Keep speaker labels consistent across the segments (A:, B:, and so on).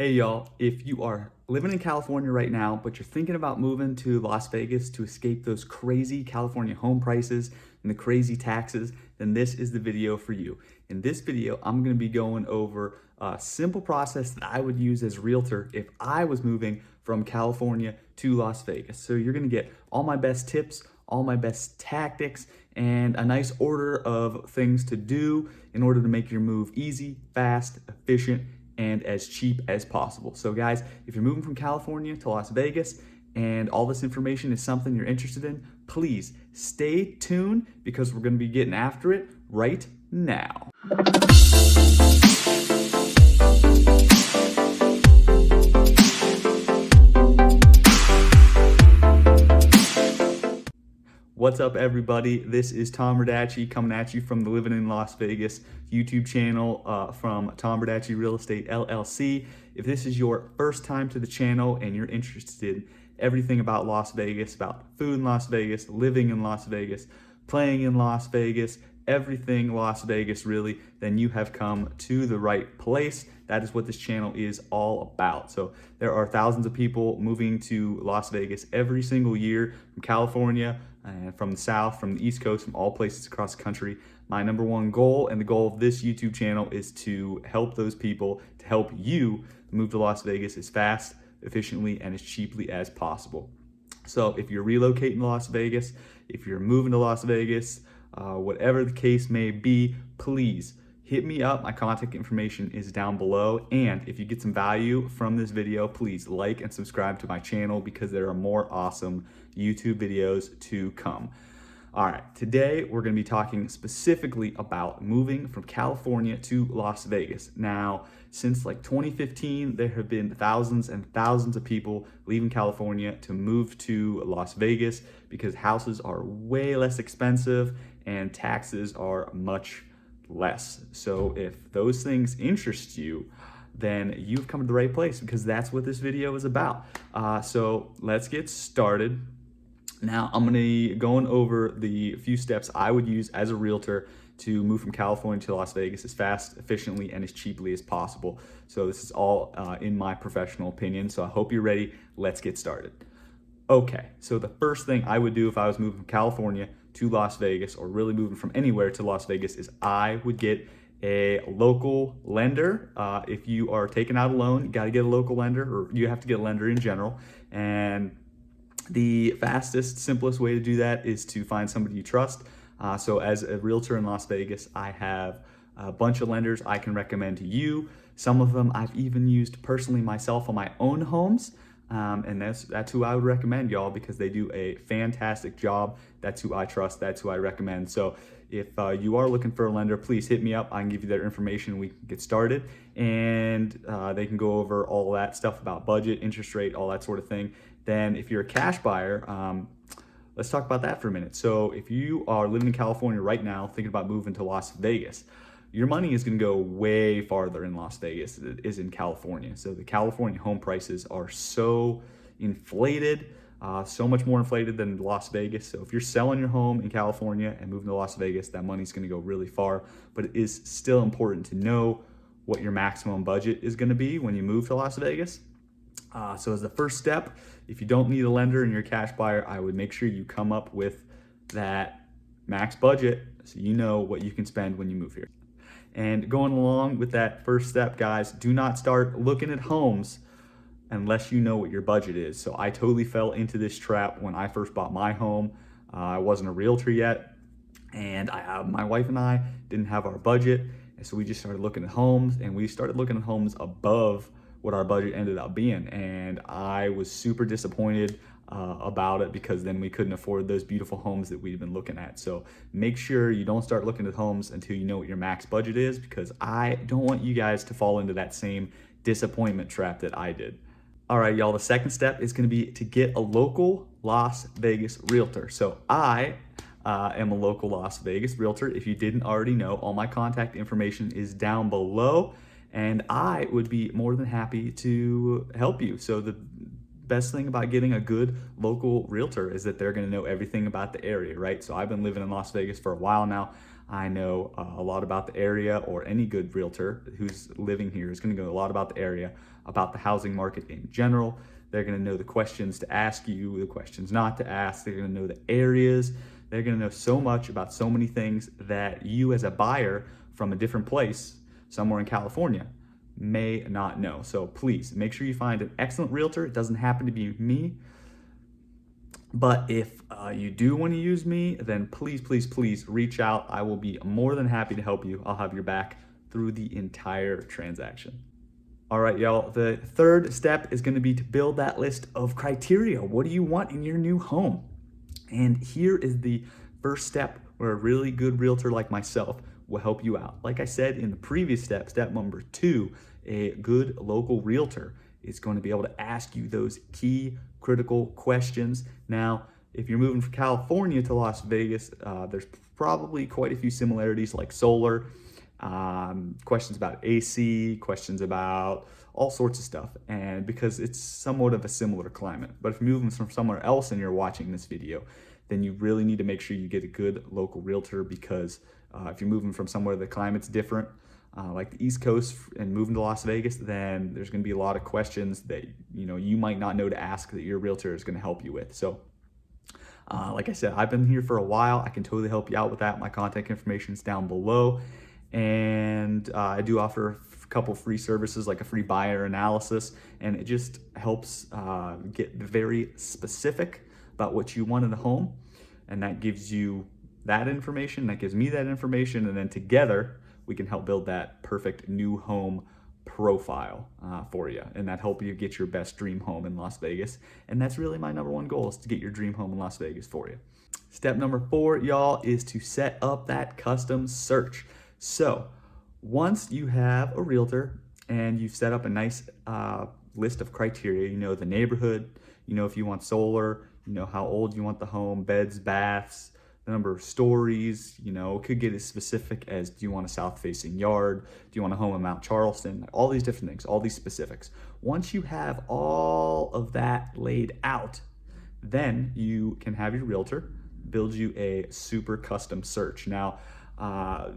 A: Hey y'all, if you are living in California right now, but you're thinking about moving to Las Vegas to escape those crazy California home prices and the crazy taxes, then this is the video for you. In this video, I'm gonna be going over a simple process that I would use as a realtor if I was moving from California to Las Vegas. So you're gonna get all my best tips, all my best tactics, and a nice order of things to do in order to make your move easy, fast, efficient, and as cheap as possible. So guys, if you're moving from California to Las Vegas and all this information is something you're interested in, please stay tuned because we're gonna be getting after it right now. What's up, everybody? This is Tom Radacci coming at you from the Living in Las Vegas YouTube channel from Tom Radacci Real Estate LLC. If this is your first time to the channel and you're interested in everything about Las Vegas, about food in Las Vegas, living in Las Vegas, playing in Las Vegas, everything Las Vegas really, then you have come to the right place. That is what this channel is all about. So there are thousands of people moving to Las Vegas every single year from California, from the South, from the East Coast, from all places across the country. My number one goal and the goal of this YouTube channel is to help those people, to help you move to Las Vegas as fast, efficiently, and as cheaply as possible. So if you're relocating to Las Vegas, if you're moving to Las Vegas, whatever the case may be, please hit me up. My contact information is down below. And if you get some value from this video, please like and subscribe to my channel because there are more awesome YouTube videos to come. All right, today we're gonna be talking specifically about moving from California to Las Vegas. Now, since like 2015, there have been thousands and thousands of people leaving California to move to Las Vegas because houses are way less expensive and taxes are much less. So if those things interest you, then you've come to the right place because that's what this video is about. So let's get started. Now I'm gonna be going over the few steps I would use as a realtor to move from California to Las Vegas as fast, efficiently, and as cheaply as possible. So this is all in my professional opinion. So I hope you're ready. Let's get started. Okay, so the first thing I would do if I was moving from California to Las Vegas, or really moving from anywhere to Las Vegas, is I would get a local lender. If you are taking out a loan, you gotta get a local lender, or you have to get a lender in general. And the fastest, simplest way to do that is to find somebody you trust. So as a realtor in Las Vegas, I have a bunch of lenders I can recommend to you. Some of them I've even used personally myself on my own homes. And that's who I would recommend, y'all, because they do a fantastic job. That's who I trust. That's who I recommend. So if you are looking for a lender, please hit me up. I can give you their information. We can get started, and they can go over all that stuff about budget, interest rate, all that sort of thing. Then if you're a cash buyer, let's talk about that for a minute. So if you are living in California right now, thinking about moving to Las Vegas, your money is going to go way farther in Las Vegas than it is in California. So the California home prices are so inflated, so much more inflated than Las Vegas. So if you're selling your home in California and moving to Las Vegas, that money's going to go really far. But it is still important to know what your maximum budget is going to be when you move to Las Vegas. So as the first step, if you don't need a lender and you're a cash buyer, I would make sure you come up with that max budget so you know what you can spend when you move here. And going along with that first step, guys, do not start looking at homes unless you know what your budget is. So I totally fell into this trap when I first bought my home. I wasn't a realtor yet, and my wife and I didn't have our budget. And so we just started looking at homes, and we started looking at homes above what our budget ended up being. And I was super disappointed about it because then we couldn't afford those beautiful homes that we've been looking at. So make sure you don't start looking at homes until you know what your max budget is, because I don't want you guys to fall into that same disappointment trap that I did. All right, y'all, the second step is gonna be to get a local Las Vegas realtor. So I am a local Las Vegas realtor. If you didn't already know, all my contact information is down below, and I would be more than happy to help you. So the best thing about getting a good local realtor is that they're going to know everything about the area, right? So I've been living in Las Vegas for a while now. I know a lot about the area, or any good realtor who's living here is going to know a lot about the area, about the housing market in general. They're going to know the questions to ask you, the questions not to ask. They're going to know the areas. They're going to know so much about so many things that you, as a buyer from a different place, somewhere in California, may not know. So please make sure you find an excellent realtor. It doesn't happen to be me, but if you do want to use me, then please, please, please reach out. I will be more than happy to help you. I'll have your back through the entire transaction. All right, y'all. The third step is going to be to build that list of criteria. What do you want in your new home? And here is the first step where a really good realtor like myself will help you out. Like I said in the previous step, step number 2, a good local realtor is going to be able to ask you those key critical questions. Now, if you're moving from California to Las Vegas, there's probably quite a few similarities, like solar, questions about AC, questions about all sorts of stuff, and because it's somewhat of a similar climate. But if you're moving from somewhere else and you're watching this video, then you really need to make sure you get a good local realtor, because if you're moving from somewhere the climate's different, like the East Coast, and moving to Las Vegas, then there's going to be a lot of questions that you might not know to ask that your realtor is going to help you with. So like I said, I've been here for a while. I can totally help you out with that. My contact information is down below. And I do offer a couple free services, like a free buyer analysis. And it just helps get very specific about what you want in the home. And that gives you that information, that gives me that information. And then together, we can help build that perfect new home profile for you, and that help you get your best dream home in Las Vegas. And that's really my number one goal, is to get your dream home in Las Vegas for you. Step number 4, y'all, is to set up that custom search. So once you have a realtor and you've set up a nice list of criteria, the neighborhood, if you want solar, how old you want the home, beds, baths, the number of stories, it could get as specific as, do you want a south-facing yard? Do you want a home in Mount Charleston? All these different things, all these specifics. Once you have all of that laid out, then you can have your realtor build you a super custom search. Now,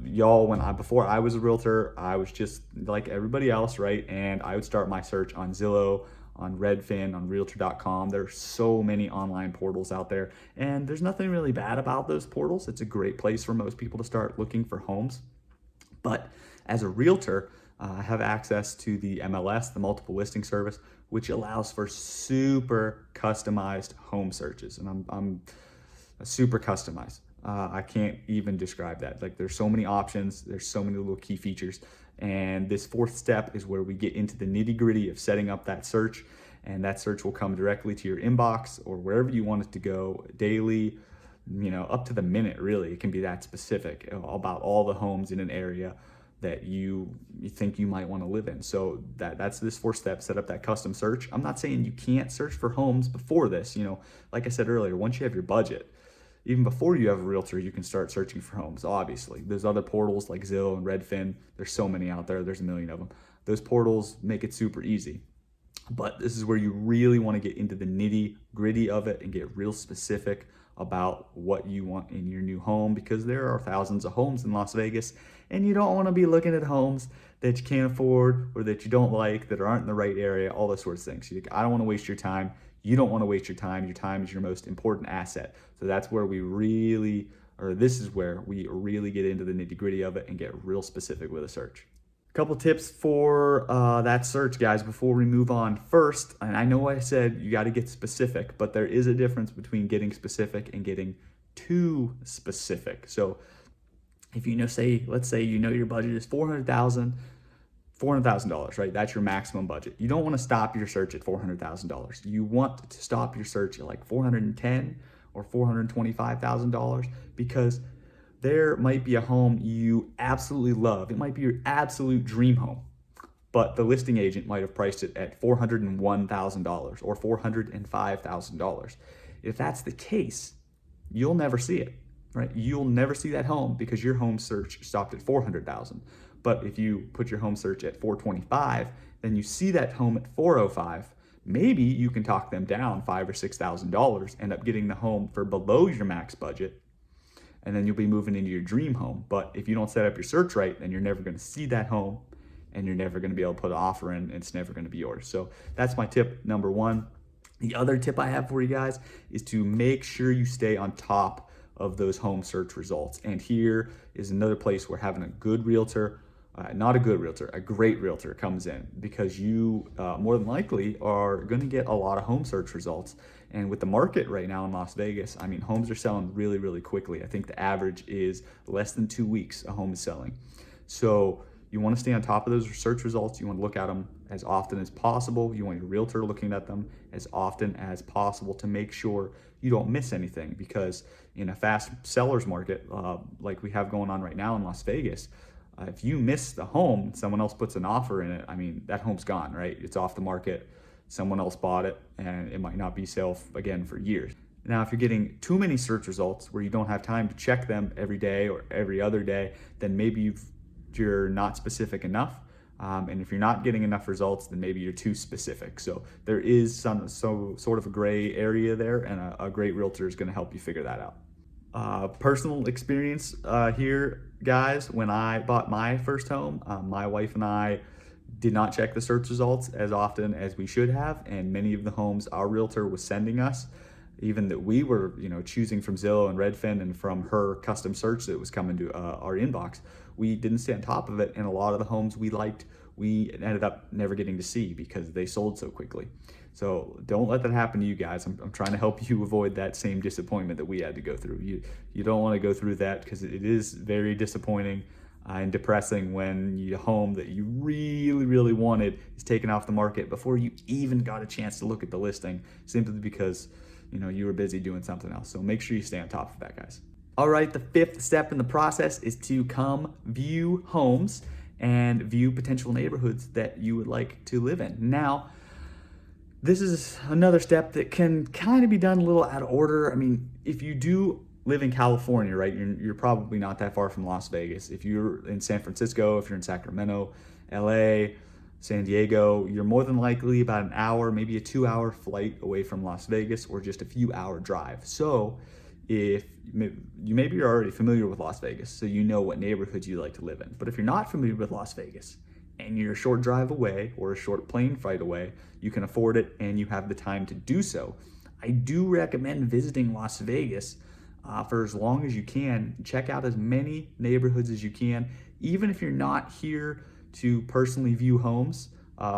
A: y'all, before I was a realtor, I was just like everybody else, right? And I would start my search on Zillow, on Redfin, on Realtor.com. There's so many online portals out there, and there's nothing really bad about those portals. It's a great place for most people to start looking for homes. But as a realtor, I have access to the MLS, the multiple listing service, which allows for super customized home searches. And I'm super customized. I can't even describe that. Like, there's so many options, there's so many little key features. And this 4th step is where we get into the nitty-gritty of setting up that search. And that search will come directly to your inbox or wherever you want it to go, daily, up to the minute, really. It can be that specific about all the homes in an area that you think you might want to live in. So that's this 4th step, set up that custom search. I'm not saying you can't search for homes before this. Like I said earlier, once you have your budget, even before you have a realtor, you can start searching for homes. Obviously, there's other portals like Zillow and Redfin. There's so many out there. There's a million of them. Those portals make it super easy. But this is where you really want to get into the nitty gritty of it and get real specific about what you want in your new home, because there are thousands of homes in Las Vegas, and you don't want to be looking at homes that you can't afford or that you don't like, that aren't in the right area, all those sorts of things. I don't want to waste your time. You don't want to waste your time. Your time is your most important asset. So that's where this is where we really get into the nitty gritty of it and get real specific with a search. A couple tips for that search, guys, before we move on. First, and I know I said you got to get specific, but there is a difference between getting specific and getting too specific. So if let's say your budget is $400,000, right? That's your maximum budget. You don't want to stop your search at $400,000. You want to stop your search at like $410,000 or $425,000, because there might be a home you absolutely love. It might be your absolute dream home, but the listing agent might have priced it at $401,000 or $405,000. If that's the case, you'll never see it, right? You'll never see that home because your home search stopped at $400,000. But if you put your home search at $425,000, then you see that home at $405,000. Maybe you can talk them down $5,000 or $6,000, end up getting the home for below your max budget. and then you'll be moving into your dream home. But if you don't set up your search right, then you're never going to see that home, and you're never going to be able to put an offer in, and it's never going to be yours. So that's my tip number one. The other tip I have for you guys is to make sure you stay on top of those home search results. And here is another place where having a good realtor, not a good realtor, a great realtor comes in, because you more than likely are going to get a lot of home search results. And with the market right now in Las Vegas, I mean, homes are selling really, really quickly. I think the average is less than 2 weeks a home is selling. So you want to stay on top of those search results. You want to look at them as often as possible. You want your realtor looking at them as often as possible to make sure you don't miss anything, because in a fast seller's market like we have going on right now in Las Vegas, if you miss the home, someone else puts an offer in it, I mean, that home's gone, right? It's off the market. Someone else bought it, and it might not be sale again for years. Now, if you're getting too many search results where you don't have time to check them every day or every other day, then maybe you're not specific enough. And if you're not getting enough results, then maybe you're too specific. So there is some sort of a gray area there, and a great realtor is going to help you figure that out. Personal experience here, guys. When I bought my first home, my wife and I did not check the search results as often as we should have, and many of the homes our realtor was sending us, even that we were, choosing from Zillow and Redfin and from her custom search that was coming to our inbox, we didn't stay on top of it, and a lot of the homes we liked, we ended up never getting to see because they sold so quickly. So don't let that happen to you guys. I'm trying to help you avoid that same disappointment that we had to go through. You don't want to go through that, because it is very disappointing and depressing when your home that you really, really wanted is taken off the market before you even got a chance to look at the listing, simply because you were busy doing something else. So make sure you stay on top of that, guys. All right, the fifth step in the process is to come view homes and view potential neighborhoods that you would like to live in. Now, this is another step that can kind of be done a little out of order. I mean, if you do live in California, right, you're probably not that far from Las Vegas. If you're in San Francisco, if you're in Sacramento, LA, San Diego, you're more than likely about an hour, maybe a 2-hour flight away from Las Vegas, or just a few hour drive. So if maybe you're already familiar with Las Vegas, so you know what neighborhoods you like to live in. But if you're not familiar with Las Vegas and you're a short drive away or a short plane flight away, you can afford it and you have the time to do so, I do recommend visiting Las Vegas for as long as you can. Check out as many neighborhoods as you can, even if you're not here to personally view homes.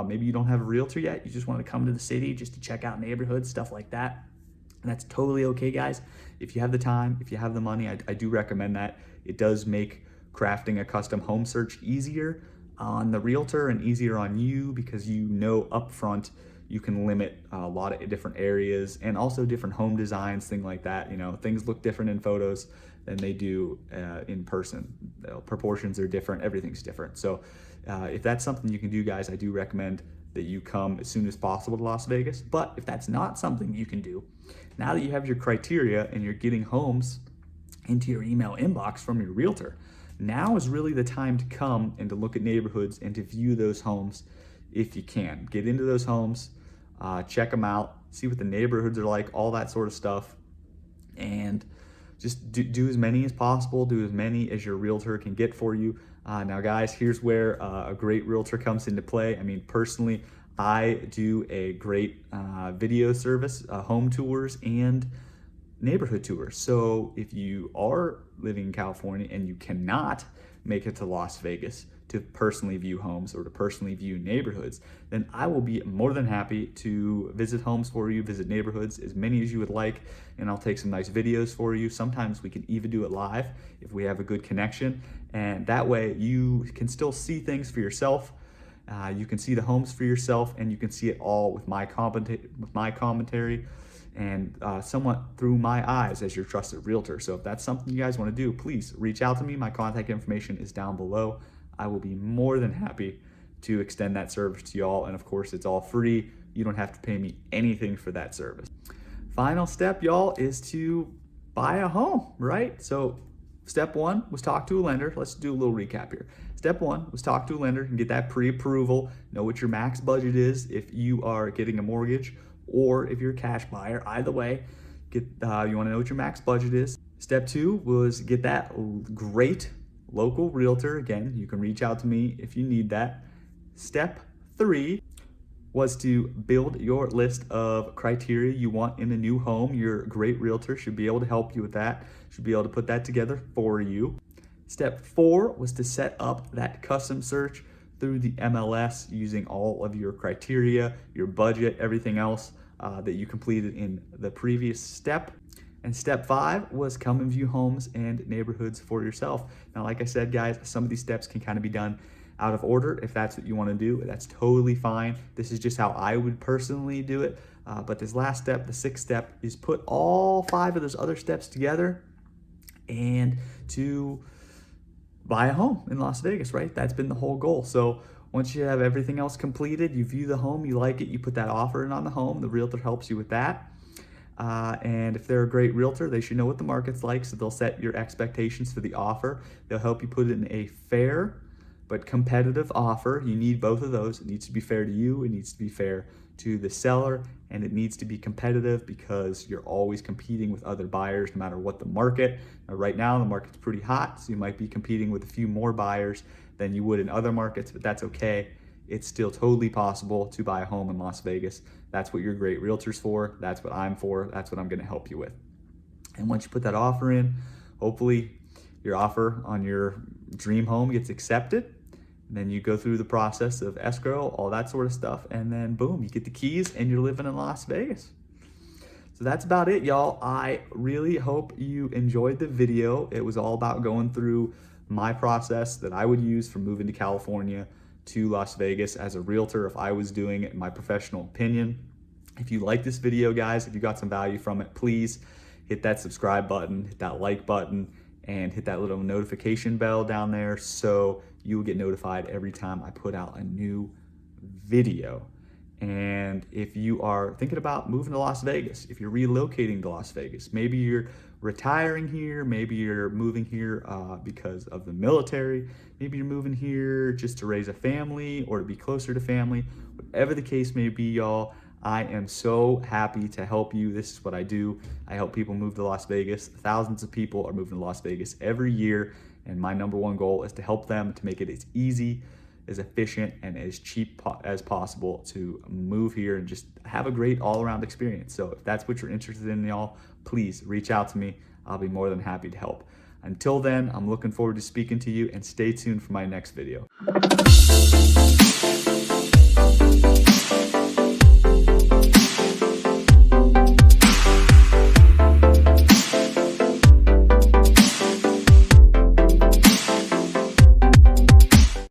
A: Maybe you don't have a realtor yet, you just want to come to the city just to check out neighborhoods, stuff like that. And that's totally okay, guys. If you have the time, if you have the money, I do recommend that. It does make crafting a custom home search easier on the realtor and easier on you, because upfront you can limit a lot of different areas and also different home designs, things like that. Things look different in photos than they do in person. Proportions are different, everything's different. So if that's something you can do, guys, I do recommend that you come as soon as possible to Las Vegas. But if that's not something you can do, now that you have your criteria and you're getting homes into your email inbox from your realtor, now is really the time to come and to look at neighborhoods and to view those homes if you can. Get into those homes, check them out, see what the neighborhoods are like, all that sort of stuff, and just do as many as possible, do as many as your realtor can get for you. Now, guys, here's where a great realtor comes into play. I mean, personally, I do a great video service, home tours and neighborhood tours. So if you are living in California and you cannot make it to Las Vegas to personally view homes or to personally view neighborhoods, then I will be more than happy to visit homes for you, visit neighborhoods, as many as you would like, and I'll take some nice videos for you. Sometimes we can even do it live if we have a good connection, and that way you can still see things for yourself. You can see the homes for yourself, and you can see it all with my commentary and somewhat through my eyes as your trusted realtor. So if that's something you guys want to do, please reach out to me. My contact information is down below. I will be more than happy to extend that service to y'all. And of course, it's all free. You don't have to pay me anything for that service. Final step, y'all, is to buy a home, right? So step one was talk to a lender. Let's do a little recap here. Step one was talk to a lender and get that pre-approval. Know what your max budget is if you are getting a mortgage or if you're a cash buyer. Either way, you want to know what your max budget is. Step 2 was get that great local realtor. Again, you can reach out to me if you need that. Step 3 was to build your list of criteria you want in a new home. Your great realtor should be able to help you with that, should be able to put that together for you. Step 4 was to set up that custom search through the MLS using all of your criteria, your budget, everything else that you completed in the previous step. And step 5 was come and view homes and neighborhoods for yourself. Now, like I said, guys, some of these steps can kind of be done out of order. If that's what you want to do, that's totally fine. This is just how I would personally do it. But this last step, the 6th step, is put all 5 of those other steps together and to buy a home in Las Vegas, right? That's been the whole goal. So once you have everything else completed, you view the home, you like it, you put that offer in on the home, the realtor helps you with that. And if they're a great realtor, they should know what the market's like, so they'll set your expectations for the offer. They'll help you put in a fair but competitive offer. You need both of those. It needs to be fair to you, it needs to be fair to the seller, and it needs to be competitive because you're always competing with other buyers no matter what the market. Now, right now, the market's pretty hot, so you might be competing with a few more buyers than you would in other markets, but that's okay. It's still totally possible to buy a home in Las Vegas. That's what your great realtor's for. That's what I'm for. That's what I'm going to help you with. And once you put that offer in, hopefully your offer on your dream home gets accepted. And then you go through the process of escrow, all that sort of stuff. And then boom, you get the keys and you're living in Las Vegas. So that's about it, y'all. I really hope you enjoyed the video. It was all about going through my process that I would use for moving to California to Las Vegas as a realtor if I was doing it in my professional opinion. If you like this video, guys, if you got some value from it, please hit that subscribe button, hit that like button, and hit that little notification bell down there so you will get notified every time I put out a new video. And if you are thinking about moving to Las Vegas, if you're relocating to Las Vegas, maybe you're retiring here, maybe you're moving here because of the military, maybe you're moving here just to raise a family or to be closer to family, whatever the case may be, y'all, I am so happy to help you. This is what I do. I help people move to Las Vegas. Thousands of people are moving to Las Vegas every year, and my number one goal is to help them to make it as easy, as efficient, and as cheap as possible to move here and just have a great all-around experience. So if that's what you're interested in, y'all, please reach out to me. I'll be more than happy to help. Until then, I'm looking forward to speaking to you, and stay tuned for my next video.